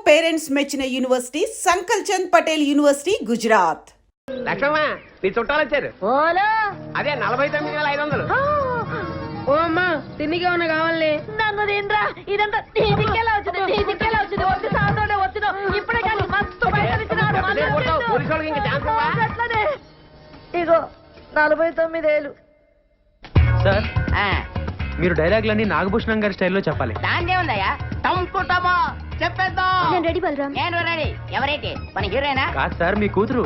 Parents మెచ్చిన university సంకల్ Chand Patel university Gujarat. Lakshmamma నీ చుట్టాలు వచ్చారు. ఓలో అదే 49,500. ఓ అమ్మా తిండిగా ఉన్న కావాలి. నన్ను తినరా, ఇదంతా నీదికెలా వచ్చింది వచ్చి సాతోనే వచ్చిన ఇప్పుడే కానీ మస్తు పైసలు ఇచ్చినాడు. పోలీసు వాళ్ళకి ఇంకా ఛాన్స్ ఇవ్వవా? అట్లనే ఇగో 49,000. సార్ మీరు డైలాగులన్నీ నాగభూషణం గారి స్టైల్లో చెప్పాలి. దాందే ఉందయ్యా టంకుటమా చెప్పేద్దాం. నేను రెడీ బలరాం. నేను రెడీ. ఎవరైతే మన హీరోయినా? కాదు సార్, మీ కూతురు.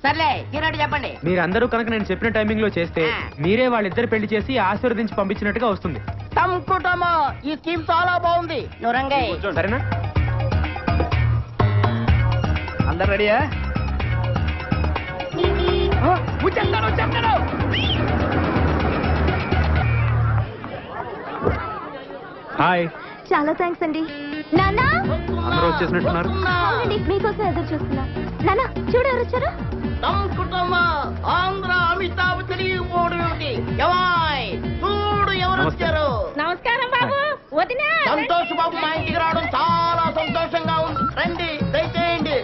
సర్లే హీరో చెప్పండి. మీరందరూ కనుక నేను చెప్పిన టైమింగ్ లో చేస్తే మీరే వాళ్ళిద్దరు పెళ్లి చేసి ఆశీర్వదించి పంపించినట్టుగా వస్తుంది. టంకుటమా ఈ స్కీమ్ చాలా బాగుంది. నువ్వు రంగయ్య సరేనా? అందరు రెడీయా? వచ్చేస్తాడు. హాయ్. చాలా థ్యాంక్స్ అండి. నాన్న అందరూ వచ్చేసినట్టున్నారు. అవునండి, మీకోసం ఎదురు చూస్తున్నా. నాన్న చూడు ఎవరు వచ్చారు. టంకుటమా ఆంధ్ర అమితాబ్ తెలియపోవడం చూడు ఎవరు వచ్చారు. నమస్కారం బాబు. వదినా సంతోష్ బాబు మా ఇంటికి రావడం చాలా సంతోషంగా ఉంది. రండి దయచేయండి.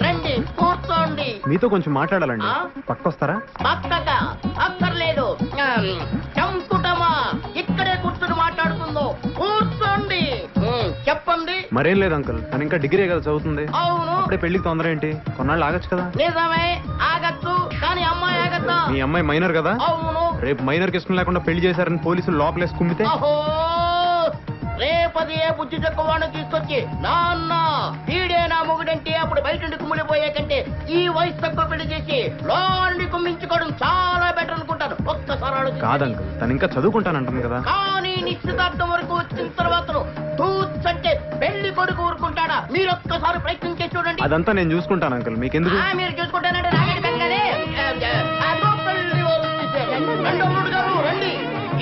రండి కూర్చోండి. మీతో కొంచెం మాట్లాడాలండి. ఆ? పక్కొస్తారా? పక్కక అక్కర్లేదు. టంకుటమా ఇక్కడే కూర్చొని మాట్లాడుతుందో కూర్చోండి. చెప్పండి. మరేం లేదు అంకుల్, తను ఇంకా డిగ్రీ కదా చదువుతుంది. అవును అప్పుడే పెళ్లికి తొందర ఏంటి? కొన్నాళ్ళు ఆగచ్చు కదా. నిజమే ఆగచ్చు, కానీ అమ్మాయి ఆగద్దా? మీ అమ్మాయి మైనర్ కదా. అవును. రేపు మైనర్ కి ఇష్టం లేకుండా పెళ్లి చేశారని పోలీసులు లోపలేసి కుమ్మితే అహో రేపది ఏ బుద్ధి చెక్కవాడిని తీసుకొచ్చి నాన్న వీడే నా మొగుడంటే అప్పుడు బయట నుండి కుమ్మిడిపోయే కంటే ఈ వయసు తక్కువ పెళ్లి చేసి లోని కుమ్మించుకోవడం చాలా బెటర్ అనుకుంటాను. ఒక్కసారి ఆలోచించండి. కాదంకుల్, తను ఇంకా చదువుకుంటానంటుంది కదా. కానీ నిశ్చితార్థం వరకు వచ్చిన తర్వాత తూచంటే పెళ్లి కొడుకు ఊరుకుంటాడా? మీరు ఒక్కసారి ప్రయత్నం చేసి చూడండి. అదంతా నేను చూసుకుంటాను అంకుల్, మీకెందుకు? మీరు చూసుకుంటానంటే నాగడి పెద్దగానే అదో పెళ్లి వాళ్ళు వచ్చేసారు. రెండో మూడు గారు రండి.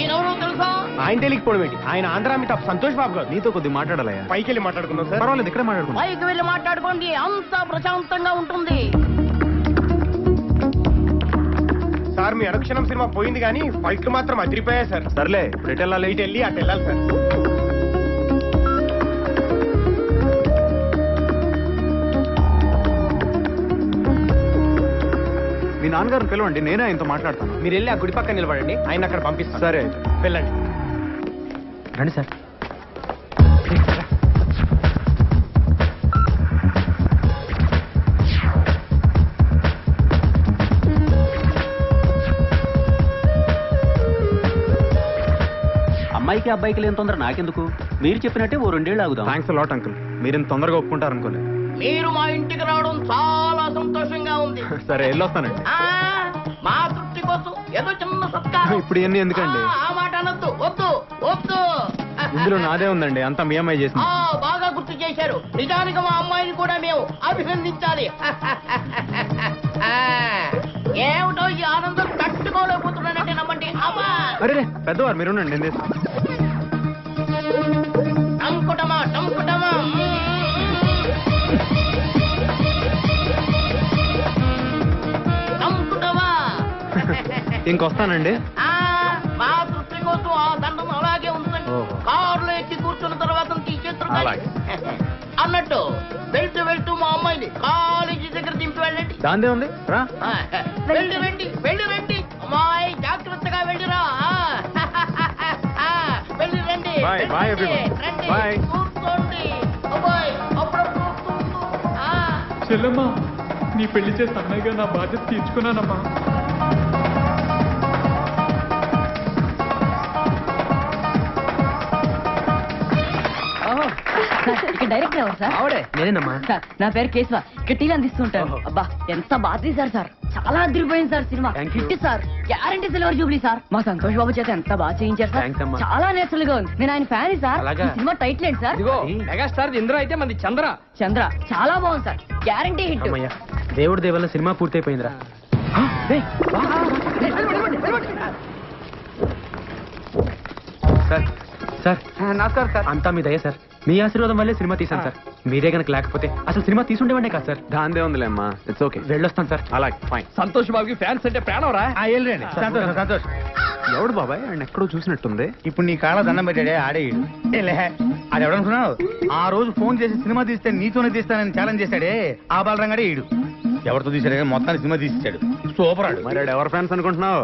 ఈయనెవరో తెలుసా? ఆయన తెలియకపోవడం ఏంటి? ఆయన ఆంధ్ర అమితాబ్ సంతోష్ బాబు గారు. నీతో కొద్దిగా మాట్లాడాలయ్యా. పైకి వెళ్ళి మాట్లాడుకుందాం సార్. పర్వాలేదు, ఇక్కడే మాట్లాడుకుందాం. పైకి వెళ్ళి మాట్లాడుకోండి, అంతా ప్రశాంతంగా ఉంటుంది. సార్ మీ అనుక్షణం సినిమా పోయింది కానీ ఫైట్లు మాత్రం అదిరిపోయాయి సార్. సర్లే, ఇప్పుడు ఎటు వెళ్ళాలి? ఇటు వెళ్ళి అటు వెళ్ళాలి సార్. మీ నాన్నగారిని పిలవండి, నేనే ఆయనతో మాట్లాడతాను. మీరు వెళ్ళి ఆ గుడి పక్కన నిలబడండి, ఆయన అక్కడ పంపిస్తాను. సరే అయితే వెళ్ళండి. రండి సార్. అమ్మాయికి అబ్బాయికి లేని తొందర నాకెందుకు? మీరు చెప్పినట్టే ఓ 2 ఏళ్ళు ఆగుదాం. థ్యాంక్స్ లాట్ అంకుల్, మీరు ఇంత తొందరగా ఒప్పుకుంటారనుకోలేదు. మీరు మా ఇంటికి రావడం చాలా సంతోషంగా ఉంది. సరే వెళ్ళొస్తానండి. మా తృప్తి కోసం ఏదో చిన్న సత్కారం. ఇప్పుడు ఇవన్నీ ఎందుకండి? ఆ మాట అనొద్దు, వద్దు వద్దు. ఇందులో నాదే ఉందండి, అంతా మీ అమ్మాయి చేసింది. బాగా గుర్తు చేశారు. నిజానికి మా అమ్మాయిని కూడా మేము అభినందించాలి. ఏమిటో ఈ ఆనందం తట్టుకోలేకపోతున్నానంటే నమ్మండి. అమ్మా అరే పెద్దవారు మీరు ఉండండి, నేను చేస్తాను. టంకుటమా టంకుటమా. టంకుటమా. ఇంకొస్తానండి. మా తృప్తి కోసం ఆ దండం అలాగే ఉంచండి. ఓహో. కారులో ఎక్కి కూర్చున్న తర్వాత తీసేస్తారు. అలాగే. అన్నట్టు వెళ్తూ వెళ్తూ మా అమ్మాయిని కాలేజీ దగ్గర దింపి వెళ్ళండి. దాందే ఉంది రా. వెళ్ళి రండి, వెళ్ళి రండి. అమ్మాయి జాగ్రత్తగా వెళ్ళిరా. వెళ్ళి రండి. Bye, bye everyone. రండి, Bye. కూర్చోండి. అబ్బాయి అప్పుడప్పుడు కూర్చోండి. చెల్లమ్మా, నీ పెళ్లి చేసి అన్నయ్యగా నా బాధ్యత తీర్చుకున్నానమ్మా. ఇక్కడ డైరెక్టర్ ఎవరు సార్? ఆవిడే నేనేనమ్మా. సార్ నా పేరు కేశవ, ఇక్కడ టీవీ అందిస్తుంటారు. అబ్బా ఎంత బాగా తీశారు సార్, చాలా అదిరిపోయింది sir cinema. Thank you. Hit sir, guarantee silver Jubilee sir. మా సంతోష్ బాబు చేత ఎంత బాగా చేయించారు సార్. Thanks అమ్మా. చాలా నేచురల్ గా ఉంది. నేను ఆయన ఫ్యాన్ సార్. అలాగా? ఈ సినిమా టైటిల్ ఏంటి సార్? మెగాస్టార్ ఇంద్ర అయితే మంది చంద్ర. చంద్ర. చాలా బాగుంది సార్, గ్యారంటీ హిట్. అమ్మయ్య, దేవుడి దేవల్ల సినిమా పూర్తయిపోయిందిరా. సార్ సార్ నమస్కారం సార్. అంతా మీ దయ సార్. మీ ఆశీర్వాదం వల్లే సినిమా తీశాను సార్. మీరే కనుక లేకపోతే అసలు సినిమా తీసుండేవాడే కాదు సార్. దాందే ఉందిలే అమ్మా, ఇట్స్ ఓకే. వెళ్ళొస్తాను సార్. అలాగే ఫైన్. సంతోష్ బాబుకి ఫ్యాన్స్ అంటే ప్రాణం రా. వెళ్ళండి. సంతోష్ సంతోష్. ఎవడు బాబాయ్? ఆయన ఎక్కడో చూసినట్టుంది. ఇప్పుడు నీ కాళ్ళ దండం పెట్టాడే ఆడే అది ఎవడనుకున్నావు? ఆ రోజు ఫోన్ చేసి సినిమా తీస్తే నీతోనే తీస్తానని ఛాలెంజ్ చేశాడే ఆ బాలరంగాడే ఈడు. ఎవరితో తీసాడే కానీ మొత్తాన్ని సినిమా తీసిచ్చాడు. సూపర్ ఆడు. మరి వాడు ఎవరు ఫ్యాన్స్ అనుకుంటున్నావు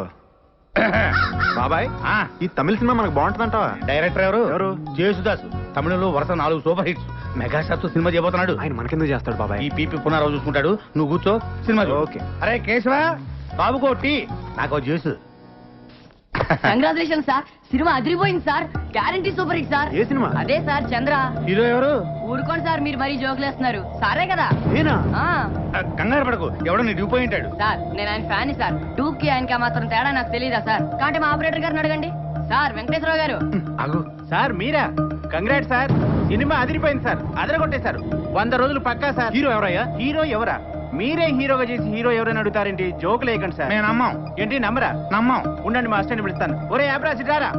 బాబాయ్? ఈ తమిళ సినిమా మనకు బాగుంటుందంటావా? డైరెక్టర్ ఎవరు? ఎవరు? జేసుదాసు. తమిళంలో వరుస 4 సూపర్ హిట్స్. మెగాస్టార్ తో సినిమా చేయబోతున్నాడు. ఆయన మనకెందుకు చేస్తాడు బాబాయ్? ఈ పీపీ పునరావు చూసుకుంటాడు. నువ్వు కూర్చో, సినిమా చూడు. ఓకే. అరే కేశవ, బాబుకో టీ, నాకో జ్యూస్. కంగ్రాచులేషన్ సార్, సినిమా అదిరిపోయింది sir. Guarantee super hit sir. ఏ సినిమా? అదే సార్ చంద్ర. హీరో ఎవరు? ఊరుకోండి సార్, మీరు మరీ జోకులేస్తున్నారు. సారే కదా. నేనా? ఆ కంగారు పడకు, ఎవడో నీ డ్యూ పోయి ఉంటాడు. సార్ నేను ఆయన ఫ్యాన్ సార్. డూకి ఆయనకి మాత్రం తేడా నాకు తెలియదా సార్? కాబట్టి మా ఆపరేటర్ గారిని అడగండి. సార్ వెంకటేశ్వరరావు గారు. అగు సార్ మీరా? కంగ్రాట్ సార్, సినిమా అదిరిపోయింది సార్, అదరగొట్టేశారు. 100 రోజులు పక్కా సార్. హీరో ఎవరయ్యా? హీరో ఎవరా? మీరే హీరోగా చేసి హీరో ఎవరైనా అడుగుతారేంటి? జోకులు వేయకండి సార్. మేము నమ్మం. ఏంటి నమ్మరా? నమ్మం. ఉండండి, మా అసిస్టెంట్ పిలుస్తాను. ఒరే అబ్రాసి రారా,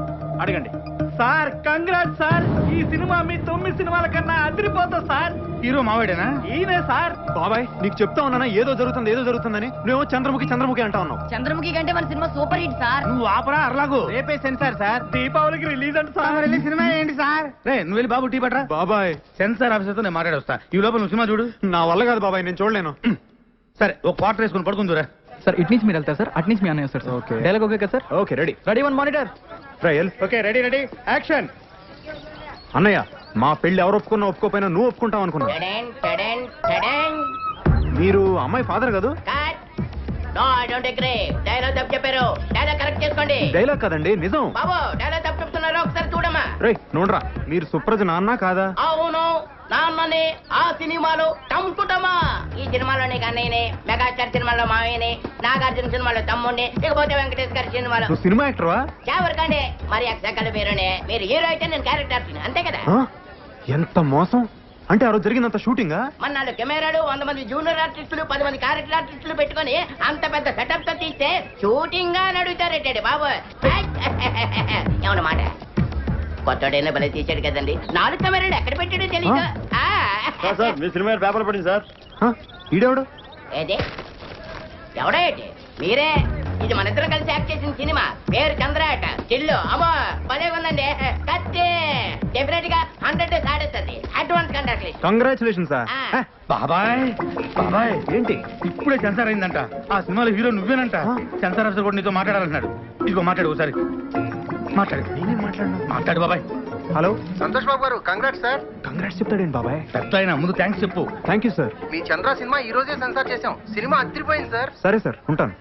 అడగండి. సార్ కంగ్రాట్ సార్, ఈ సినిమా మీ 9 సినిమాల కన్నా అదిరిపోతా సార్. హీరో మావాడేనా? ఈయనే సార్. బాబాయ్ నీకు చెప్తా ఉన్నానా ఏదో జరుగుతుందని? నువ్వు చంద్రముఖి అంటా ఉన్నావు. చంద్రముఖి కంటే మన సినిమా సూపర్ హిట్ సార్. నువ్వు ఆపరా అర్లాగు. రేపే సెన్సార్ సార్, దీపావళికి రిలీజ్ అంట సార్. సినిమా ఏంటి సార్? రే నువ్వు వెళ్ళి బాబు టీ పట్రా. బాబాయ్ సెన్సార్ ఆఫీసర్ తో నేను మాట్లాడి వస్తా. ఈ లోపల నువ్వు సినిమా చూడు. నా వల్ల కాదు బాబాయ్, నేను చూడలేను. సరే ఒక క్వార్టర్ వేసుకుని పడుకుందురా. సార్ ఇటు నుంచి మీరు వెళ్తారు సార్, అటు నుంచి మీ అన్నయ్య వస్తారు సార్. ఓకే. డైలాగ్ ఓకే కదా sir? Okay ready. Ready 1 monitor. Trial. Okay ready ready action. అన్నయ్య మా పెళ్లి ఎవరు ఒప్పుకున్నా ఒప్పుకోపోయినా నువ్వు ఒప్పుకుంటావు అనుకున్నా. టడెన్, టడెన్, టడెన్. మీరు అమ్మాయి ఫాదర్ కాదు? Cut. No I don't agree. Dialogue తప్పు చెప్పారు. డైలాగ్ కరెక్ట్ చేసుకోండి. డైలాగ్ కదండి, నిజం. బాబు డైలాగ్ తప్పు చెప్తున్నారు, ఒకసారి చూడమ్మా. రే నోడ్రా, మీరు సుప్రజ నాన్న కాదా? అవును నాన్నని. ఆ సినిమాలో టంకుటమా. ఈ సినిమాలోని కన్నయ్యని, మెగాస్టార్ సినిమాలో మావయ్యని, నాగార్జున సినిమాలో తమ్ముడిని, ఇకపోతే వెంకటేష్ గారి సినిమాలో నువ్వు సినిమా యాక్టర్వా? ఎవరికండి మరి అక్షకల పేరునే. మీరు హీరో అయితే నేను క్యారెక్టర్ అంతే కదా. ఆ? ఎంత మోసం! అంటే ఆ రోజు జరిగినంత షూటింగా? మన 4 కెమెరాలు, 100 మంది జూనియర్ ఆర్టిస్టులు, 10 మంది క్యారెక్టర్ ఆర్టిస్టులు పెట్టుకొని అంత పెద్ద సెటప్ తో తీస్తే షూటింగ్ గా నడుగుతారేటండి బాబు. ఏమన్న మాట కొత్తడైనా భలే తీసాడు కదండి. 4 కెమెరాలు ఎక్కడ పెట్టాడో తెలియదు. మీ సినిమా పేపర్ పడింది సార్. ఆ? ఈడెవడు? ఏది ఎవడా ఏంటి? మీరే. ఇది మన ఇద్దరం కలిసి యాక్ట్ చేసిన సినిమా. పేరు చంద్రాట. చిల్లు అమ్మో భలే ఉందండి. కత్తి డెఫినెట్ గా 100 సాడేస్తుంది. Advance congratulation. Congratulation sir. ఆ. బాబాయ్ బాబాయ్ ఏంటి? ఇప్పుడే సెన్సార్ అయిందంట. ఆ సినిమాలో హీరో నువ్వేనంట. సెన్సార్ ఆఫీసర్ కూడా నీతో మాట్లాడాలంటున్నాడు. ఇదిగో మాట్లాడు ఒకసారి. మాట్లాడు. నేనేం మాట్లాడను? మాట్లాడు బాబాయ్. హలో సంతోష్ బాబు గారు కంగ్రాట్స్ సార్. కంగ్రాట్స్ చెప్తాడేంటి బాబాయ్? పెద్ద అయినా ముందు థ్యాంక్స్ చెప్పు. Thank you sir. Me Chandra cinema ఈ రోజే సెన్సార్ చేసాం. సినిమా అదిరిపోయింది సార్. సరే సార్, ఉంటాను.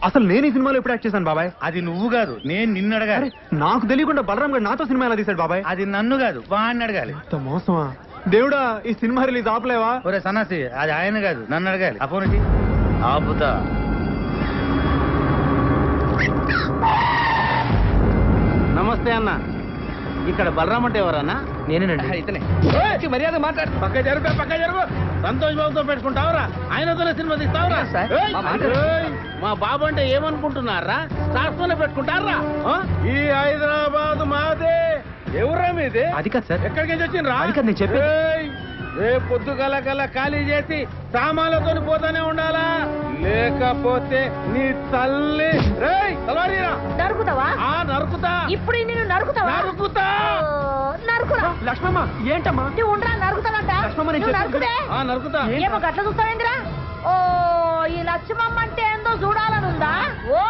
అసలు నేను ఈ సినిమాలో ఎప్పుడు యాక్ట్ చేశాను బాబాయ్? అది నువ్వు కాదు, నేను నిన్ను అడగాలి. నాకు తెలియకుండా బలరాం గారు నాతో సినిమా ఎలా తీశాడు బాబాయ్? అది నన్ను కాదు, వాడిని అడగాలి. అంత మోసమా? దేవుడా, ఈ సినిమా రిలీజ్ ఆపలేవా? ఒరే సన్నాసి, అది ఆయన కాదు, నన్ను అడగాలి. ఆ ఫోన్ వచ్చి ఆపుతా. నమస్తే అన్న. ఇక్కడ బలరామ్ అంటే ఎవరన్నా? నేనేనండి. ఇతనే. మర్యాద మాట్లాడు. పక్క జరుగు. సంతోష్ బాబుతో పెట్టుకుంటావురా? ఆయనతోనే సినిమా తీస్తావురా? మా బాబు అంటే ఏమనుకుంటున్నారా? శాస్త్రంలో పెట్టుకుంటారా? ఈ హైదరాబాద్ మాదే. ఎవరా మీది? అది కాదు సార్. ఎక్కడికి వచ్చిండ్రా? అది కాదు నేను చెప్పేది. రేపు పొద్దుగల ఖాళీ చేసి సామాన్లతో పోతానే ఉండాలా, లేకపోతే నీ తల్లి తలవారీరా. నరుకుతావా? నరుకుతా. ఇప్పుడు నేను నరుకుతావా? నరుకుతా. నరుకురా. లక్ష్మమ్మ ఏంటమ్మా? నువ్వు ఉండరా నరుకుతానంట. లక్ష్మమ్మ, నేను నువ్వు చెప్పేది నరుకుతే నరుకుతా. ఏమో గట్ల చూస్తావేందిరా? ఓ ఈ లక్ష్మమ్మ అంటే ఏందో చూడాలనుందా? ఓ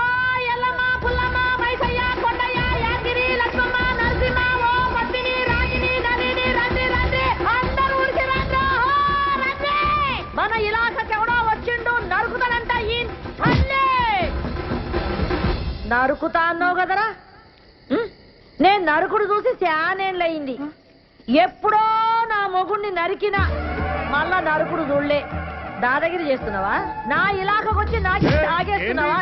ఎల్లమ్మ, పుల్లమ్మ, మైసయ్య, కొండయ్య, యాగిరి, లక్ష్మమ్మ, నరసింహ, ఓ పద్మిని, రాగిని, నలిని, రండి అందరూ ఊరికి రండి. మన ఇలాకకి ఎవడో వచ్చిండు, నరుకుతానంట ఈ తల్లి. నరుకుతా అన్నావు కదరా? నేను నరుకుడు చూసి శానేళ్ళయింది. ఎప్పుడో నా మొగుణ్ణి నరికినా మళ్ళా నరుకుడు చూడలే. దాదాగిరి చేస్తున్నావా? నా ఇలాకకొచ్చి నాకు తాగేస్తున్నావా?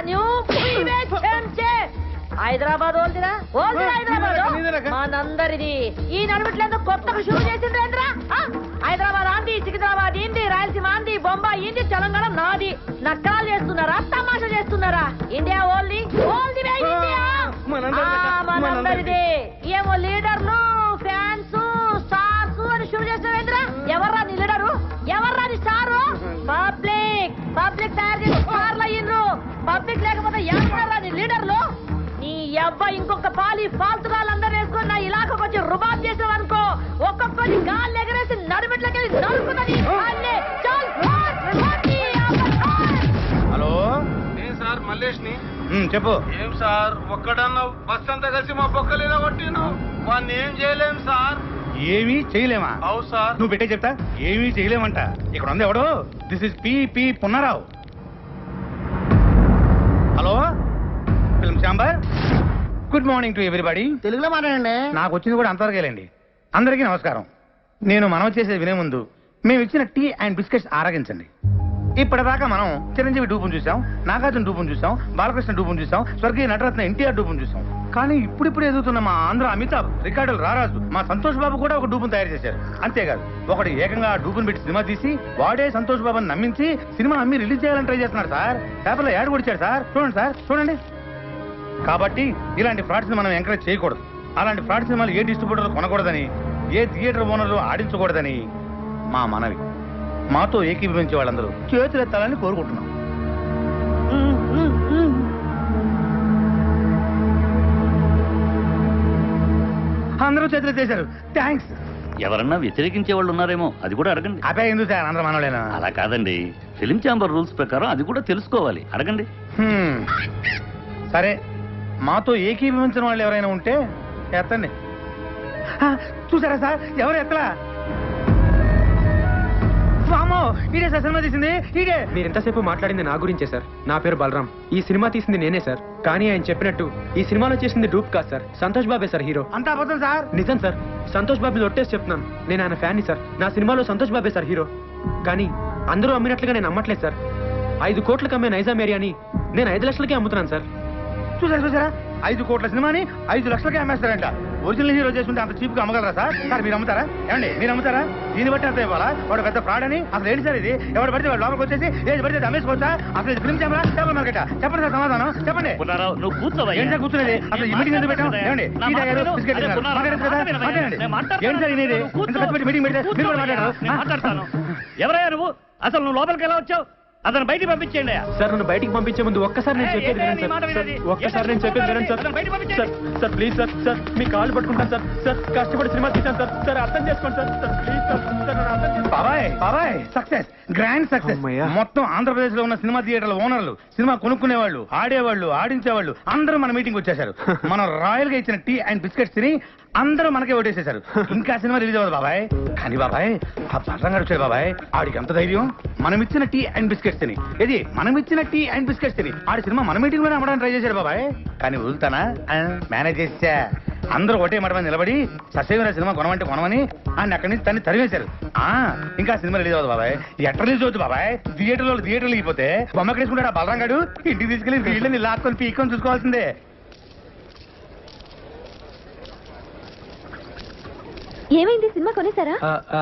హైదరాబాద్ ఓల్దిరా హైదరాబాద్ మనందరిది. ఈ నడుమిట్లేదో కొత్తగా షురూ చేసిండ్రేంద్రా? హైదరాబాద్ ఆంది, సికింద్రాబాద్ ఇంది, రాయలసీమ ఆంది, బొంబాయి ఇంది, తెలంగాణ నాది. నక్కరాలు చేస్తున్నారా? తమాషా చేస్తున్నారా? ఇండియా ఓల్ది ఇండియా మనందరిది. ఏమో లీడర్లు, ఫ్యాన్స్, స్టార్స్ అని లీడర్లు నీ అబ్బాయి ఇంకొక పాలి ఫాల్తుగాళ్ళందరూ వేసుకుని నా ఇలాకకు వచ్చి రుబాబ్ చేసావు అనుకో ఒక్కొక్కరి గాలి ఎగరేసి నడుమెట్లకెళ్ళి నడుకున్నది హలో నేను సార్ మల్లేష్ని. చెప్పు. ఏం సార్ ఒక్కడన్నా బస్ అంతా కలిసి మా బొక్కలేదా కొట్టిను వాడిని ఏం చేయలేం సార్. ఏమీ చేయలేమా? అవు సార్. నువ్వు పెట్టే చెప్తా. ఏమీ చేయలేమంట. ఇక్కడ ఉంది ఎవడు? This is P Punnarao. Hello film chamber. Good morning to everybody. తెలుగులో మాట్లాడండి. నాకు వచ్చింది కూడా అంతవరకేలేండి. అందరికీ నమస్కారం. నేను మనవి చేసేది వినే ముందు మేము ఇచ్చిన టీ అండ్ బిస్కెట్స్ ఆరగించండి. ఇప్పటిదాకా మనం చిరంజీవి డూపును చూసాం, నాగార్జున డూపును చూసాం, బాలకృష్ణ డూపును చూసాం, స్వర్గీయ నటరత్న ఎన్టీఆర్ డూపును చూసాం. కానీ ఇప్పుడిప్పుడు ఎదుగుతున్న మా ఆంధ్ర అమితాబ్, రికార్డులు రారాజు, మా సంతోష్ బాబు కూడా ఒక డూపును తయారు చేశారు. అంతేకాదు ఒకటి ఏకంగా ఆ డూపును పెట్టి సినిమా తీసి వాడే సంతోష్ బాబుని నమ్మించి సినిమా అమ్మి రిలీజ్ చేయాలని ట్రై చేస్తున్నాడు సార్. పేపర్లో యాడ్ కొడిచాడు సార్. చూడండి సార్, చూడండి. కాబట్టి ఇలాంటి ఫ్రాడ్స్ మనం ఎంకరేజ్ చేయకూడదు. అలాంటి ఫ్రాడ్ సినిమాలు ఏ డిస్ట్రిబ్యూటర్లు కొనకూడదని, ఏ థియేటర్ ఓనర్లు ఆడించకూడదని మా మనవి. మాతో ఏకీభవించే వాళ్ళందరూ చేతులెత్తాలని కోరుకుంటున్నాం. అందరూ చేతులెత్తేశారు. థ్యాంక్స్. ఎవరన్నా వ్యతిరేకించే వాళ్ళు ఉన్నారేమో అది కూడా అడగండి. అబ్బాయి ఎందుకు సార్ అందరూ మనోళ్ళేనా? అలా కాదండి, ఫిలిం ఛాంబర్ రూల్స్ ప్రకారం అది కూడా తెలుసుకోవాలి. అడగండి. సరే, మాతో ఏకీభవించిన వాళ్ళు ఎవరైనా ఉంటే ఎత్తండి. చూసారా సార్, ఎవరు ఎత్తలా? ఇదే సార్ సినిమా తీసింది. ఇదే. మీరు ఎంతసేపు మాట్లాడింది నా గురించే సార్. నా పేరు బలరాం. ఈ సినిమా తీసింది నేనే సార్. కానీ ఆయన చెప్పినట్టు ఈ సినిమాలో చేసింది డూప్ కాదు సార్. సంతోష్ బాబే సార్ హీరో. అంతా అబద్ధం సార్. నిజం సార్. సంతోష్ బాబు ఒట్టేసి చెప్తున్నాను. నేను ఆయన ఫ్యాన్ని సార్. నా సినిమాలో సంతోష్ బాబే సార్ హీరో. కానీ అందరూ అమ్మినట్లుగా నేను అమ్మట్లేదు సార్. 5 కోట్లకు అమ్మే నైజాం ఏరియాని నేను 5 లక్షలకే అమ్ముతున్నాను సార్. చూసారా 5 కోట్ల సినిమాని 5 లక్షలకే అమ్మేస్తారంట. ఒరిజినల్ హీరో చేసుకుంటే అంత చీప్ గా అమ్మగలరా సార్? సార్ మీరు అమ్ముతారా? ఏమండి మీరు అమ్ముతారా? దీన్ని బట్టి అంత ఇవ్వాలా? వాడు పెద్ద ఫ్రాడ్ అని అసలు ఏంటి సార్ ఇది? ఎవరు పడితే వాడు లోపలికి వచ్చేసి ఏది పడితే అమ్మేసుకోవచ్చా? అసలు ఇది ఫిల్మ్ ఛాంబరా చేపల మార్కెటా? చెప్పండి సార్ సమాధానం చెప్పండి. నువ్వు కూర్చోవా? ఏంటి సార్ కూర్చునేది? అసలు ఈ మీటింగ్ ఎందుకు పెట్టాం? ఏమండి టీ తాగారు, బిస్కెట్ తిన్నారు. మాట్లాడచ్చు కదా? మాట్లాడండి. ఏంటి సార్ ఇది? ఇంత కష్టపడి మీటింగ్ పెడితే మీరు కూడా మాట్లాడతాను. ఎవరయ్యా నువ్వు? అసలు నువ్వు లోపలికి ఎలా వచ్చావు? అతను బయటికి పంపించేయండి. సార్ నన్ను బయటికి పంపించే ముందు ఒక్కసారి నేను చెప్పేది వినండి సార్. ఒక్కసారి నేను చెప్పేది వినండి sir. Sir please sir. Sir మీ కాళ్ళు పట్టుకుంటాను సార్. సార్ కష్టపడి సినిమా తీశాను సార్. సార్ అర్థం చేసుకోండి sir. Sir please sir. Sir నన్ను అర్థం చేసుకోండి. బాబాయ్ సక్సెస్, గ్రాండ్ సక్సెస్. మొత్తం ఆంధ్రప్రదేశ్ లో ఉన్న సినిమా థియేటర్ల ఓనర్లు, సినిమా కొనుక్కునేవాళ్ళు, ఆడేవాళ్ళు, ఆడించేవాళ్ళు అందరూ మన మీటింగ్ వచ్చేసారు. మనం రాయల్ గా ఇచ్చిన టీ అండ్ బిస్కెట్స్ తిని అందరూ మనకే ఓటేసేశారు. ఇంకా సినిమా రిలీజ్ అవ్వదు బాబాయ్. కానీ బాబాయ్ ఆ పట్లంగా వచ్చాడు బాబాయ్. ఆడికి ఎంత ధైర్యం? మనం ఇచ్చిన టీ అండ్ బిస్కెట్స్ తిని, ఇది మనం ఇచ్చిన టీ అండ్ బిస్కెట్స్ తిని ఆడి సినిమా మన మీటింగ్ లోనే అమ్మడానికి ట్రై చేశాడు బాబాయ్. కానీ వదులుతానా? మేనేజ్ చేసా. అందరూ ఒకటే మాట మీద నిలబడి ససేమిరా సినిమా కొనమంటే కొనమని ఆయన అక్కడి నుంచి తన్ని తరివేశారు. ఇంకా సినిమా రిలీజ్ అవ్వదు బాబాయ్. ఎట్లా రిలీజ్ అవుతుంది బాబాయ్? థియేటర్లు అయిపోతే బొమ్మకేసుకుంటాడు ఆ బలరాం గాడు. ఇంటికి తీసుకెళ్లి వీళ్ళని లాక్కొని పీక్కొని చూసుకోవాల్సిందే. ఏమైంది? సినిమా కొనేసారా?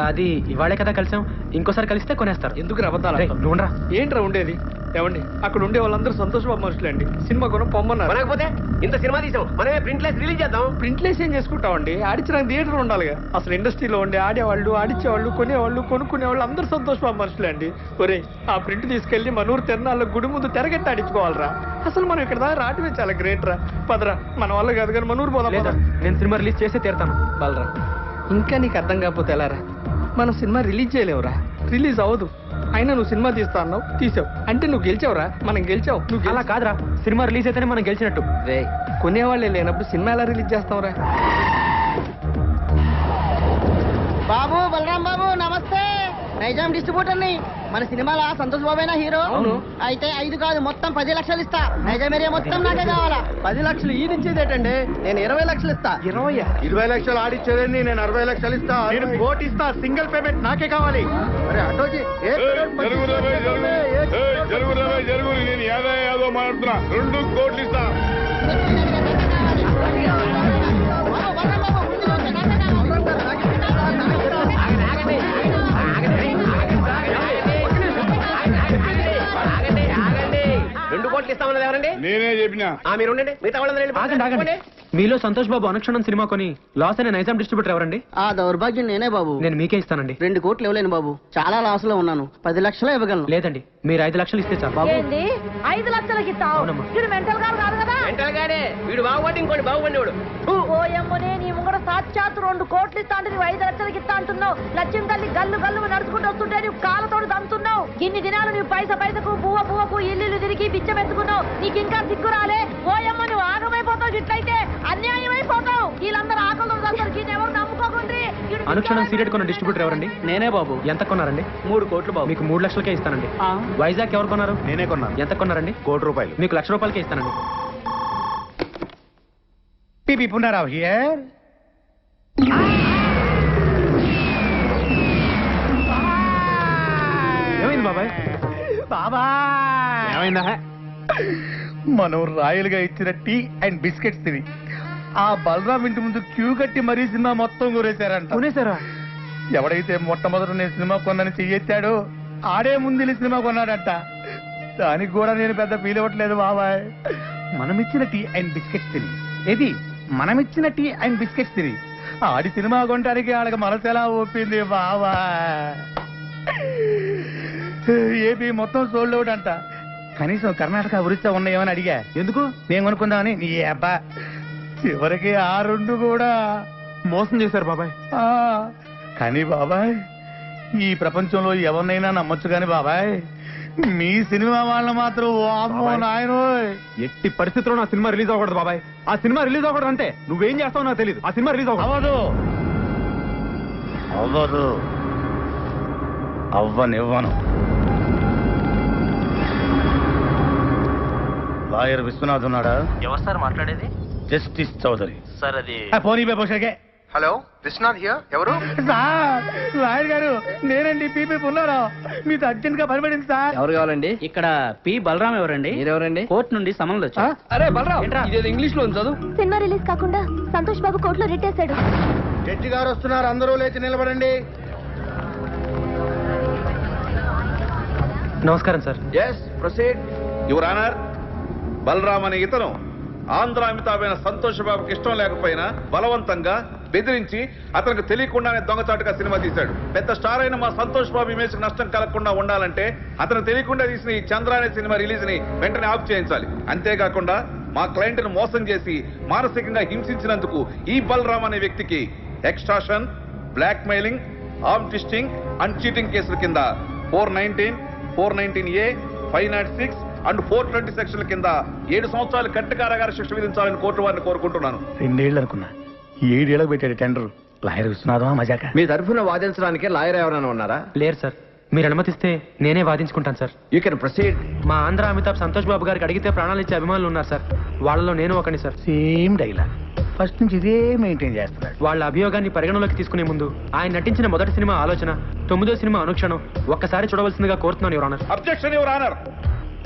అది ఇవాళే కదా కలిసాం. ఇంకోసారి కలిస్తే కొనేస్తారు. ఎందుకు రబద్దాలు? నువ్వురా. ఏంట్రా ఉండేది? ఏమండి అక్కడ ఉండే వాళ్ళందరూ సంతోష్ బాబు మనుషులే అండి. సినిమా కొనం పొమ్మన్నారు. మనకపోతే ఇంత సినిమా తీసాం, మనమే ప్రింట్లెస్ రిలీజ్ చేద్దాం. ప్రింట్లెస్ ఏం చేసుకుంటామండి? ఆడించడానికి థియేటర్ ఉండాలిగా. అసలు ఇండస్ట్రీలో ఉండే ఆడేవాళ్ళు, ఆడించేవాళ్ళు, కొనేవాళ్ళు, కొనుక్కునేవాళ్ళు అందరూ సంతోష్ బాబు మనుషులే అండి. ఒరే ఆ ప్రింట్ తీసుకెళ్లి మనూరు తిరణాల్లో గుడి ముందు తెరగట్టి ఆడించుకోవాలరా. అసలు మనం ఇక్కడ దాకా రావటమే చాలా గ్రేట్ రా. పదరా, మన వల్ల కాదు కానీ మనూరు పోదాం. లేదా నేను సినిమా రిలీజ్ చేసే తీరుతాను. బలరా, ఇంకా నీకు అర్థం కాకపోతే ఎలారా? మనం సినిమా రిలీజ్ చేయలేవురా. రిలీజ్ అవ్వదు. అయినా నువ్వు సినిమా తీస్తా అన్నావు, తీసావు. అంటే నువ్వు గెలిచావురా. మనం గెలిచావు. నువ్వు అలా కాదురా. సినిమా రిలీజ్ అయితేనే మనం గెలిచినట్టు. రే కొనేవాళ్ళే లేనప్పుడు సినిమా ఎలా రిలీజ్ చేస్తావురా? బాబు బలరాం బాబు నమస్తే. నైజాం డిస్ట్రిబ్యూటర్ ని. మన సినిమాలో సంతోష్ బాబేనా హీరో? అవును. అయితే 5 కాదు మొత్తం 10 లక్షలు ఇస్తా. నైజాం ఏరియా మొత్తం నాకే కావాలా. 10 లక్షలు ఈ నుంచేదేటండి? నేను 20 లక్షలు ఇస్తా. 20 లక్షలు ఆడిచ్చేదండి. నేను 60 లక్షలు ఇస్తా. నేను కోటి ఇస్తా. సింగిల్ పేమెంట్ నాకే కావాలి. అరే అటోజీ జరుగు నేను యాదో మాట్లాడుతున్నా. 2 కోట్లు ఇస్తా. బలరాం బాబు ముందు నాకే కావాలి. ఇస్తామన్నది ఎవరండి? నేనే చెప్పినా. మీరు ఉండండి, మిగతా వాళ్ళందరూ ఆగండి. మీలో సంతోష్ బాబు అనుక్షణం సినిమా కొని లాస్ అయిన నైజాం డిస్ట్రిబ్యూటర్ ఎవరండి? ఆ దౌర్భాగ్యం నేనే బాబు. నేను మీకే ఇస్తానండి. 2 కోట్లు ఇవ్వలేను బాబు. చాలా లాస్ లో ఉన్నాను. 10 లక్షలు ఇవ్వగలను. లేదండి మీరు 5 లక్షలు ఇస్తే చాలు బాబు. ఏంటి 5 లక్షలకి ఇస్తావు? అవునమ్మా. వీడు మెంటల్ గారు కాదు కదా? మెంటల్ గానే వీడు బాగుపడి ఇంకోటి బాగుపడేవాడు. ఓ ఎమ్మనే నీ ముంగడ సాక్షాత్ 2 కోట్లు ఇస్తా అంటే నువ్వు 5 లక్షలకి ఇస్తా అంటున్నావు. లక్ష్యం తల్లి గల్లు గల్లు నడుచుకుంటూ వస్తుంటే నువ్వు కాళ్ళతోడు దంతున్నావు. ఇన్ని దినాలు నువ్వు పైసకు పువ్వకు ఇల్లు తిరిగి బిచ్చమెత్తుకున్నావు. నీకు ఇంకా సిగ్గు రాలే? ఓ ఎమ్మ నువ్వు ఆగమైపోతావు. ఇట్లయితే అన్యాయం అయిపోతావు. వీళ్ళందరూ ఆకలి అందరికి ఎవరు నమ్ముకోకుండ్రి. అనుక్షణం సీరియట్ కొన్న డిస్ట్రిబ్యూటర్ ఎవరండి? నేనే బాబు. ఎంత కొన్నారండి? 3 కోట్లు బాబు. మీకు 3 లక్షలకే ఇస్తానండి. వైజాగ్ ఎవరు కొన్నారు? నేనే కొన్నాను. ఎంత కొన్నారండి? 1 కోటి రూపాయలు. మీకు 1 లక్ష రూపాయలకే ఇస్తానండి. పిపి పునరావ్ హియర్. ఏమైంది బాబాయ్? బాబా ఏమైందా? మనం రాయలుగా ఇచ్చిన టీ అండ్ బిస్కెట్స్ తిని ఆ బలరాం ఇంటి ముందు క్యూ కట్టి మరీ సినిమా మొత్తం కొనేశారంట. కొనేశారా? ఎవడైతే మొట్టమొదట నేను సినిమా కొన్నాను చెయ్యెత్తాడో ఆడే ముందు వెళ్ళి సినిమా కొన్నాడంట. దానికి కూడా నేను పెద్ద ఫీల్ అవ్వట్లేదు బాబాయ్. మనమిచ్చిన టీ అండ్ బిస్కెట్స్ తిని ఏది మనమిచ్చిన టీ అండ్ బిస్కెట్స్ తిని ఆడి సినిమా కొనడానికి ఆడకి మనసు ఎలా ఒప్పింది బాబాయ్. ఏపీ మొత్తం సోల్డ్ అవుట్ అంట. కనీసం కర్ణాటక ఒరిస్సా ఉన్నాయేమని అడిగా. ఎందుకు? నేను కొనుక్కుందామని. నీ అబ్బా చివరికి ఆ 2 కూడా మోసం చేశారు బాబాయ్. కానీ బాబాయ్ ఈ ప్రపంచంలో ఎవరినైనా నమ్మొచ్చు కానీ బాబాయ్ మీ సినిమా వాళ్ళని మాత్రం వామ్మో నాయనోయ్. ఎట్టి పరిస్థితుల్లో నా సినిమా రిలీజ్ అవ్వకూడదు బాబాయ్. ఆ సినిమా రిలీజ్ అవ్వకూడదు అంటే నువ్వేం చేస్తావో నాకు తెలియదు. ఆ సినిమా రిలీజ్ అవ్వదు అవ్వదు అవ్వనివ్వను. లాయర్ విశ్వనాథ్ ఉన్నాడా? ఎవరు సార్ మాట్లాడేది? జస్టిస్ చౌదరి. సార్ అది పోనీ పోషకే. Hello Vishwanath here. ఎవరు? సార్ లాయర్ గారు నేనండి పీపీ ఉన్నారా? మీతో అర్జెంట్ గా పనిపడింది సార్. ఎవరు కావాలండి? ఇక్కడ పి బలరాం ఎవరండి? మీరెవరండి? కోర్టు నుండి సమన్లు వచ్చా. అరే బలరాం, ఇదేదో ఇంగ్లీష్ లో చదువు. సినిమా రిలీజ్ కాకుండా సంతోష్ బాబు కోర్టులో రిట్ వేశాడు. జడ్జి గారు వస్తున్నారు, అందరూ లేచి నిలబడండి. నమస్కారం sir. Yes proceed your honour. Balaram అనే ఇతను ఆంధ్ర అమితాబైన సంతోష్ బాబుకి ఇష్టం లేకపోయినా బలవంతంగా బెదిరించి అతనికి తెలియకుండానే దొంగచాటుగా సినిమా తీశాడు. పెద్ద స్టార్ అయిన మా సంతోష్ బాబు ఇమేజ్ నష్టం కలగకుండా ఉండాలంటే అతను తెలియకుండా తీసిన ఈ చంద్ర అనే సినిమా రిలీజ్ ని వెంటనే ఆఫ్ చేయించాలి. అంతేకాకుండా మా క్లయింట్ ను మోసం చేసి మానసికంగా హింసించినందుకు ఈ బలరామ్ అనే వ్యక్తికి extortion, blackmailing, arm twisting and cheating కేసుల కింద 419, 419A, 506 అండ్ 420 సెక్షన్ల కింద 7 సంవత్సరాలు కఠిన కారాగార శిక్ష విధించాలని కోర్టు వారిని కోరుకుంటున్నాను. 2 ఏళ్ళు అనుకున్నా, 7 ఏళ్ళకు పెట్టాడు టెండర్. లాయర్ విశ్వనాథమా మజాక? మీ తరఫున వాదించడానికి లాయర్ ఎవరైనా ఉన్నారా? లేరు సార్. మీరు అనుమతిస్తే నేనే వాదించుకుంటాను సార్. You can proceed. మా ఆంధ్ర అమితాబ్ సంతోష్ బాబు గారికి అడిగితే ప్రాణాలు ఇచ్చే అభిమానులు ఉన్నారు సార్. వాళ్ళలో నేను ఒకని సార్. సేమ్ డైలాగ్ ఫస్ట్ నుంచి ఇదే మెయింటైన్ చేస్తున్నాడు. వాళ్ళ అభియోగాన్ని పరిగణలోకి తీసుకునే ముందు ఆయన నటించిన మొదటి సినిమా ఆలోచన, 9వ సినిమా అనుక్షణం ఒక్కసారి చూడవలసిందిగా కోరుతున్నాను your honour. Objection your honour.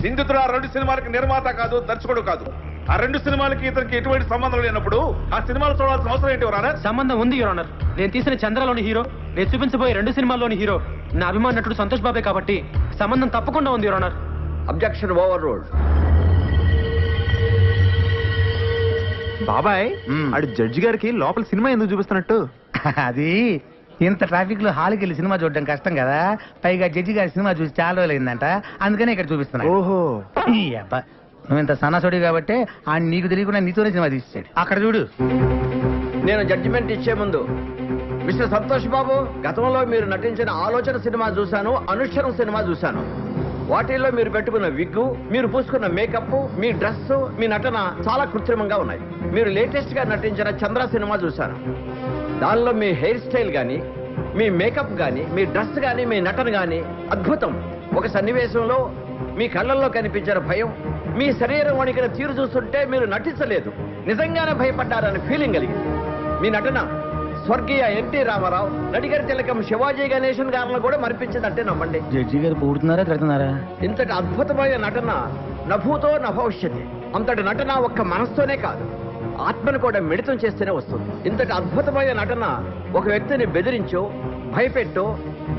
నిందితుడు ఆ 2 సినిమాలకి నిర్మాత కాదు, దర్శకుడు కాదు. ఆ 2 సినిమాలకి ఇతనికి ఎటువంటి సంబంధం లేనప్పుడు ఆ సినిమాలు చూడాల్సిన అవసరం ఏంటి యువర్ ఆనర్? సంబంధం ఉంది యువర్ ఆనర్. నేను తీసిన చంద్రలోని హీరో, నేను చూపించబోయే 2 సినిమాల్లోని హీరో నా అభిమాన నటుడు సంతోష్ బాబే కాబట్టి సంబంధం తప్పకుండా ఉంది your honour. Objection over ruled. బాబాయ్ ఆడు జడ్జి గారికి లోపల సినిమా ఎందుకు చూపిస్తున్నట్టు? అది ఇంత ట్రాఫిక్ లో హాల్కి వెళ్ళి సినిమా చూడడం కష్టం కదా, పైగా జడ్జి గారి సినిమా చూసి చాలా రోజులు అయిందంట, అందుకనే ఇక్కడ చూపిస్తున్నా. ఓహో ఈ అబ్బా నువ్వు ఇంత సన్నాసుడి కాబట్టి ఆ నీకు తెలియకుండా నీతోనే సినిమా తీసాడు. అక్కడ చూడు. నేను జడ్జిమెంట్ ఇచ్చే ముందు మిస్టర్ సంతోష్ బాబు, గతంలో మీరు నటించిన ఆలోచన సినిమా చూశాను, అనుక్షరం సినిమా చూశాను. వాటిల్లో మీరు పెట్టుకున్న విగ్గు, మీరు పూసుకున్న మేకప్, మీ డ్రెస్, మీ నటన చాలా కృత్రిమంగా ఉన్నాయి. మీరు లేటెస్ట్ గా నటించిన చంద్ర సినిమా చూశాను. దానిలో మీ హెయిర్ స్టైల్ గాని, మీ మేకప్ గాని, మీ డ్రెస్ గాని, మీ నటన గాని అద్భుతం. ఒక సన్నివేశంలో మీ కళ్ళల్లో కనిపించిన భయం, మీ శరీరం వణికిన తీరు చూస్తుంటే మీరు నటించలేదు, నిజంగానే భయపడ్డారని ఫీలింగ్ కలిగింది. మీ నటన స్వర్గీయ ఎన్టీ రామారావు, నడిగర్ తిలకం శివాజీ గణేశన్ గారిని కూడా మరిపించిందంటే నమ్మండి. జడ్జి గారు పూడుతున్నారా తిడుతున్నారా? ఇంతటి అద్భుతమైన నటన నభూతో నభవిష్యతి. అంతటి నటన ఒక్క మనస్తోనే కాదు, ఆత్మను కూడా మిళితం చేస్తేనే వస్తుంది. ఇంతటి అద్భుతమైన నటన ఒక వ్యక్తిని బెదిరించో, భయపెట్టో,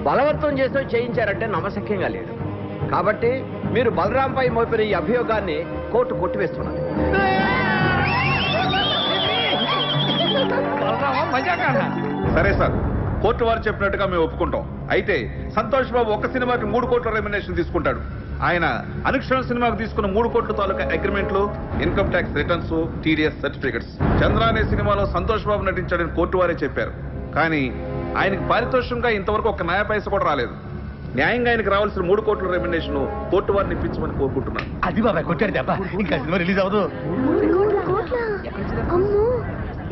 బలవంతం చేసో చేయించారంటే నమ్మశక్యంగా లేదు. కాబట్టి మీరు బలరాంపై మోపిన ఈ అభియోగాన్ని కోర్టు కొట్టివేస్తున్నది. సరే సార్, కోర్టు వారు చెప్పినట్టుగా మేము ఒప్పుకుంటాం. అయితే సంతోష్ బాబు ఒక్క సినిమాకి 3 కోట్ల రెమ్యునరేషన్ తీసుకుంటాడు. ఆయన అనుక్షణం సినిమాకు తీసుకున్న 3 కోట్ల తాలూకా అగ్రిమెంట్లు, income tax returns, TDS certificates. Chandra అనే సినిమాలో సంతోష్ బాబు నటించాడని కోర్టు వారే చెప్పారు. కానీ ఆయనకి పారితోషికంగా ఇంతవరకు ఒక నయా పైస కూడా రాలేదు. న్యాయంగా ఆయనకు రావాల్సిన 3 కోట్ల రెమ్యునరేషన్ కోర్టు వారిని ఇప్పించమని కోరుకుంటున్నాను. అది బాబాయ్ కొట్టాడు దెబ్బ. ఇంకా సినిమా రిలీజ్ అవ్వదు.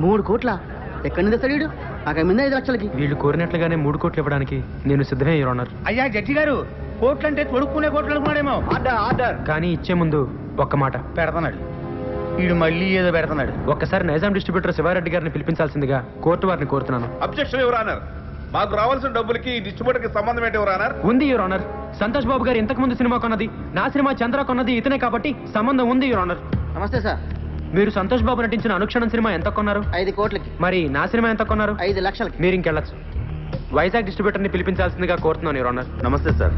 3 కోట్ల ఎక్కడి నుంచి తెస్తాడు? అక్కడ మీద 5 లక్షలకి. వీళ్ళు కోరినట్లుగానే 3 కోట్లు ఇవ్వడానికి నేను సిద్ధమే యువర్ ఆనర్. అయ్యా జడ్జి గారు, కోట్లు అంటే తొడుక్కునే కోట్లు అనుకున్నాడేమో. ఆర్డర్. కానీ ఇచ్చే ముందు ఒక్క మాట పెడతాడు వీడు, మళ్ళీ ఏదో పెడతాడు. ఒక్కసారి నైజాం డిస్ట్రిబ్యూటర్ శివారెడ్డి గారిని పిలిపించాల్సిందిగా కోర్టు వారిని కోరుతున్నాను. Objection your honour. మాకు రావాల్సిన డబ్బులకి ఈ డిస్ట్రిబ్యూటర్ కి సంబంధం ఏంటి యువర్ ఆనర్? ఉంది యువర్ ఆనర్. సంతోష్ బాబు గారు ఇంతకు ముందు సినిమా కొన్నది, నా సినిమా చంద్ర కొన్నది ఇతనే కాబట్టి సంబంధం ఉంది యువర్ ఆనర్. నమస్తే సార్. మీరు సంతోష్ బాబు నటించిన అనుక్షణం సినిమా ఎంత కొన్నారు? 5 కోట్లకి. మరి నా సినిమా ఎంత కొన్నారు? 5 లక్షలకి. మీరు ఇంకెళ్ళచ్చు. వైజాగ్ డిస్ట్రిబ్యూటర్ ని పిలిపించాల్సిందిగా కోరుతున్నాను యువర్ ఆనర్. నమస్తే సార్.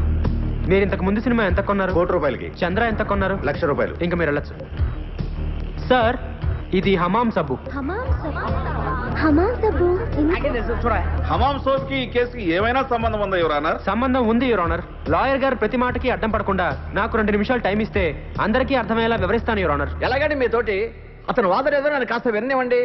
మీరు ఇంతకు ముందు సినిమా ఎంత కొన్నారు? 1 కోటి రూపాయలకి. చంద్ర ఎంత కొన్నారు? 1 లక్ష రూపాయలు. ఇంకా మీరు వెళ్ళచ్చు. సార్, ఇది హమాం సబ్బు. హమాం సబ్బు హమాం సోప్ కి ఈ కేసుకి ఏమైనా సంబంధం ఉందా యువర్ ఆనర్? సంబంధం ఉంది యువర్ ఆనర్. లాయర్ గారు ప్రతి మాటకి అడ్డం పడకుండా నాకు 2 నిమిషాలు టైం ఇస్తే అందరికీ అర్థమయ్యేలా వివరిస్తాను యువర్ ఆనర్. ఎలాగండి మీతోటి? అతను వాదన ఏదో నన్ను కాస్త విననివ్వండి.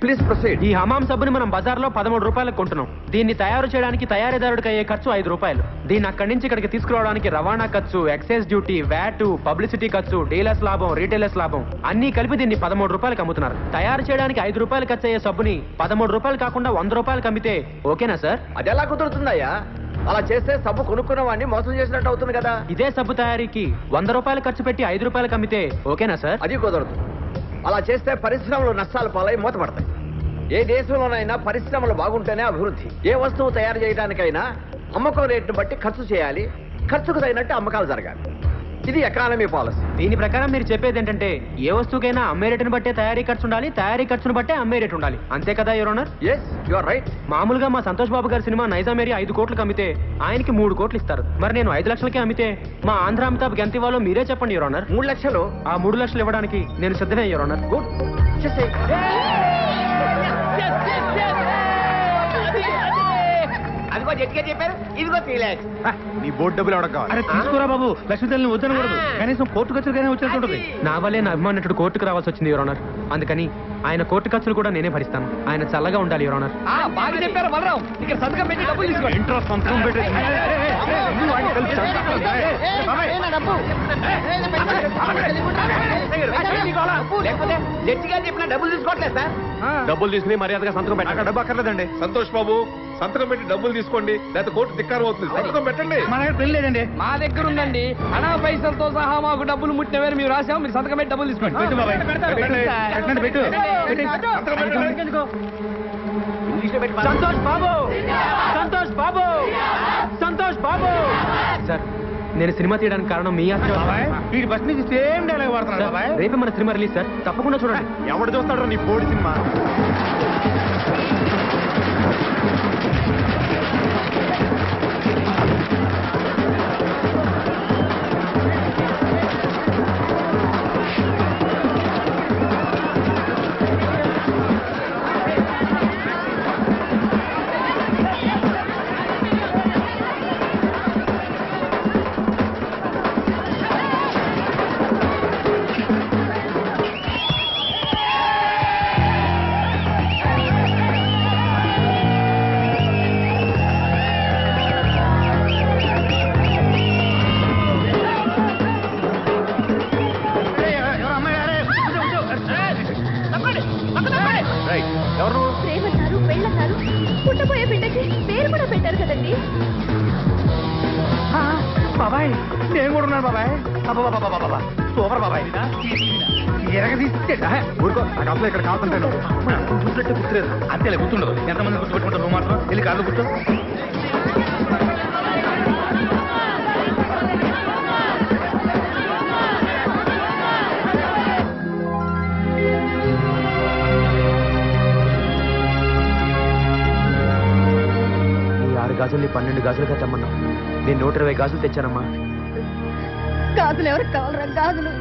Please proceed. ఈ హమాం సబ్బుని మనం బజార్లో 13 రూపాయలకు కొంటున్నాం. దీన్ని తయారు చేయడానికి తయారీదారుడికి అయ్యే ఖర్చు 5 రూపాయలు. దీన్ని అక్కడి నుంచి ఇక్కడికి తీసుకురావడానికి రవాణా ఖర్చు, ఎక్సైజ్ డ్యూటీ, వ్యాట్, పబ్లిసిటీ ఖర్చు, డీలర్స్ లాభం, రీటైలర్స్ లాభం అన్ని కలిపి దీన్ని 13 రూపాయలకు అమ్ముతున్నారు. తయారు చేయడానికి 5 రూపాయలు ఖర్చు అయ్యే సబ్బుని 13 రూపాయలు కాకుండా 100 రూపాయలకు అమ్మితే ఓకేనా సార్? అది ఎలా కుదురుతుందయ్యా? అలా చేస్తే సబ్బు కొనుక్కున్న వాడిని మోసం చేసినట్టు అవుతుంది కదా. ఇదే సబ్బు తయారీకి 100 రూపాయలు ఖర్చు పెట్టి 5 రూపాయలకు అమ్మితే ఓకేనా సార్? అది కుదరదు. అలా చేస్తే పరిశ్రమలు నష్టాలు పాలై మూతపడతాయి. ఏ దేశంలోనైనా పరిశ్రమలు బాగుంటేనే అభివృద్ధి. ఏ వస్తువు తయారు చేయడానికైనా అమ్మకం రేటును బట్టి ఖర్చు చేయాలి. ఖర్చుకు తగినట్టు అమ్మకాలు జరగాలి. ఇది ఎకానమీ పాలసీ. దీని ప్రకారం మీరు చెప్పేది ఏంటంటే ఏ వస్తువుకైనా అమ్మే రేటును బట్టే తయారీ ఖర్చు ఉండాలి, తయారీ ఖర్చును బట్టే అమ్మే రేటు ఉండాలి. అంతే కదా your honour? Yes, you are right. మామూలుగా మా సంతోష్ బాబు గారి సినిమా నైజాం ఏరియా 5 కోట్లకు అమ్మితే ఆయనకి 3 కోట్లు ఇస్తారు. మరి నేను 5 లక్షలకే అమ్మితే మా ఆంధ్ర అమితాబ్ ఎంత ఇవ్వాలో మీరే చెప్పండి యువర్ ఆనర్. 3 లక్షలు. ఆ 3 లక్షలు ఇవ్వడానికి నేను సిద్ధమే యువర్ ఆనర్. గుడ్. అదిగో జట్గా చెప్పారు, ఇదిగో 3 lakhs. నీ బోర్డు డబ్బులు ఎవడ కావాలి? అరే తీసుకురా బాబు, లక్ష్మీదేవిని వద్దనకూడదు. కనీసం కోర్టు ఖర్చులుగానే వచ్చేస్తుంటుంది. నా వల్లే నా అభిమానుడు కోర్టుకు రావాల్సి వచ్చింది యువర్ ఆనర్. అందుకని ఆయన కోర్టు ఖర్చులు కూడా నేనే భరిస్తాను. ఆయన చల్లగా ఉండాలి యువర్ ఆనర్. బాగా చెప్పారు బలరాం. ఇక్కడ సంతకం పెట్టి డబ్బులు తీసుకోండి. ఇంట్రెస్ట్ సంతకం పెట్టి లేకపోతే జడ్జి గారు చెప్పిన డబ్బులు తీసుకోవట్లేదు సార్. డబ్బులు తీసుకుని మర్యాదగా సంతకం పెట్టాలి. డబ్బు అక్కర్లేదండి. సంతోష్ బాబు, సంతకం పెట్టి డబ్బులు తీసుకోండి, లేకపోతే కోర్టు ధిక్కారం అవుతుంది. సంతకం పెట్టండి. మన దగ్గర పెళ్లి లేదండి. మా దగ్గర ఉందండి. అనా పైసలతో సహా మాకు డబ్బులు ముట్టిన వేరు మేము రాసాము. మీరు సంతకం పెట్టి డబ్బులు తీసుకోండి. పెట్టు బాబాయ్, పెట్టండి, పెట్టు. సంతోష్ బాబు, సంతోష్ బాబు, సంతోష్ బాబు. సార్, నేను సినిమా తీయడానికి కారణం మీ బాబాయ్, వీడి బస్ నుంచి సేమ్ డైలాగ్ వాడుతున్నాడు బాబాయ్. రేపే మన సినిమా రిలీజ్ సార్, తప్పకుండా చూడండి. ఎవడు చూస్తాడు నీ బోర్డు సినిమా? ప్రేమన్నారు, పెళ్ళన్నారు, పుట్టబోయే బిడ్డకి పేరు కూడా పెట్టారు కదండి. బాబాయ్, నేను కూడా ఉన్నాను బాబాయ్. బాబా సూపర్ బాబాయ్. ఊరుకో, నాకు అసలు ఇక్కడ కావాలంటాను. గుర్తుపెట్టే గుర్తులేదు. అంతేలే, గుర్తుండదు. ఎంతమంది గుర్తుపెట్టుకుంటారు? నువ్వు మాత్రం వెళ్ళి కార్లు కూర్చో. ఈ 6 గాజుల్ని 12 గాజులుగా తెమ్మన్నా. నేను 120 గాజులు తెచ్చానమ్మా. గాజులు ఎవరికి కావాలరా? గాజులు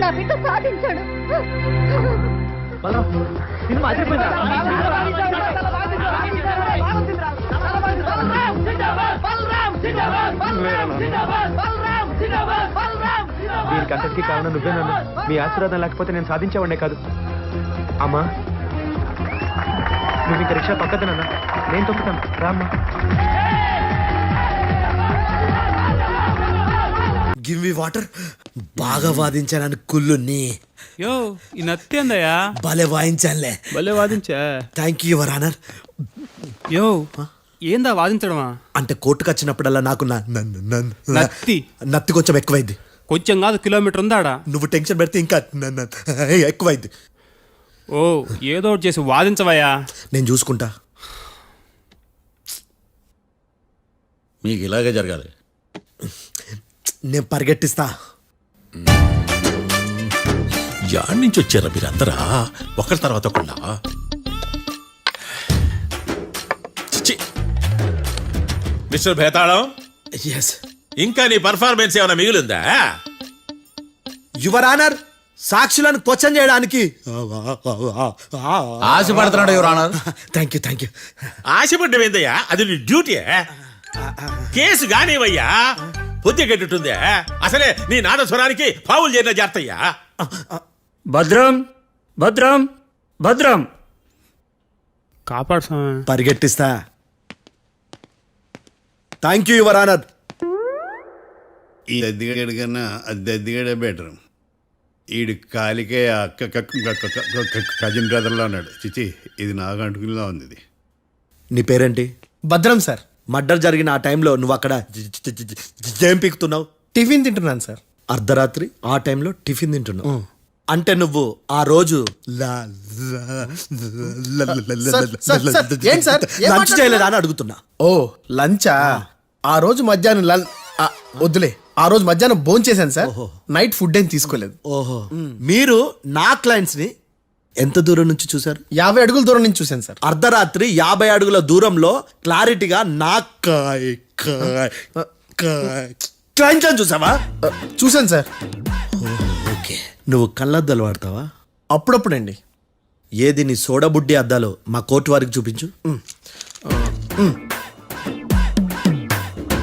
నా బిడ్డ సాధించాడు. సినిమా లేదన్నా. దీనికి అంతటికీ కారణం నువ్వేనన్నా. మీ ఆశీర్వాదం లేకపోతే నేను సాధించేవాడినే కాదు. అమ్మా నువ్వు ఇంకా రిక్షా పక్కదనన్నా, నేను తొక్కుతాను రామ్మా. Give me water. బాగా వాదించానని కుళ్ళుని యో ఈ నత్తేందయ్యా భలే వాయించానులే. భలే వాదించా. Thank you your honour. యో ఏందా వాదించడమా? అంటే కోర్టుకు వచ్చినప్పుడల్లా నాకు నత్తి నత్తి కొంచెం ఎక్కువైంది. కొంచెం కాదు, కిలోమీటర్ ఉందాడా. నువ్వు టెన్షన్ పెడితే ఇంకా ఎక్కువైంది. ఓ ఏదో ఒకటి చేసి వాదించవయ్యా. నేను చూసుకుంటా. మీకు ఇలాగే జరగాలి. నేను పరిగెట్టిస్తా. యాడ్ నుంచి వచ్చారా మీరందరా ఒకరి తర్వాత ఒకళ్ళ? మిస్టర్ భేతాళం, ఎస్ ఇంకా నీ పర్ఫార్మెన్స్ ఏమైనా మిగిలిందా? యువర్ ఆనర్, సాక్షులను క్వశ్చన్ చేయడానికి ఆశపడుతున్నాడు your honour. Thank you thank you. ఆశపడ్డం ఏందయ్యా, అది నీ డ్యూటీ. కేసు గానివయ్యా, పొద్దు గట్టుందే. అసలే నీ నాదస్వరానికి పావులు చేరిన జాగ్రత్తయ్యా. భద్రం భద్రం భద్రం. కాపాడు స్వామి. పరిగెట్టిస్తా. Thank you your honour. ఈ దద్దిగడి కన్నా అది దద్దిగడే బెటర్. ఈడు కాలికే కజిన్ బ్రదర్లో ఉన్నాడు. చిచి, ఇది నాకు అంటుకునిలా ఉంది. ఇది నీ పేరేంటి? భద్రం సార్. మర్డర్ జరిగిన ఆ టైంలో నువ్వు అక్కడ ఏం పీకుతున్నావు? టిఫిన్ తింటున్నాను సార్. అర్ధరాత్రి ఆ టైంలో టిఫిన్ తింటున్నావు అంటే నువ్వు ఆ రోజు లంచ్ చేయలేదా అని అడుగుతున్నా. ఓ లంచా? ఆ రోజు మధ్యాహ్నం వద్దులే, ఆ రోజు మధ్యాహ్నం భోజనం చేశాను సార్. నైట్ ఫుడ్ ఏం తీసుకోలేదు. ఓహో, మీరు నా క్లయింట్స్ ని ఎంత దూరం నుంచి చూసారు? 50 అడుగుల దూరం నుంచి చూశాను సార్. అర్ధరాత్రి 50 అడుగుల దూరంలో క్లారిటీగా నా క్లయింట్స్ అని చూసావా? చూశాను సార్. ఓకే, నువ్వు కళ్ళద్దాలు వాడతావా? అప్పుడప్పుడండి. ఏది నీ సోడా బుడ్డి అద్దాలు మా కోర్టు వారికి చూపించు.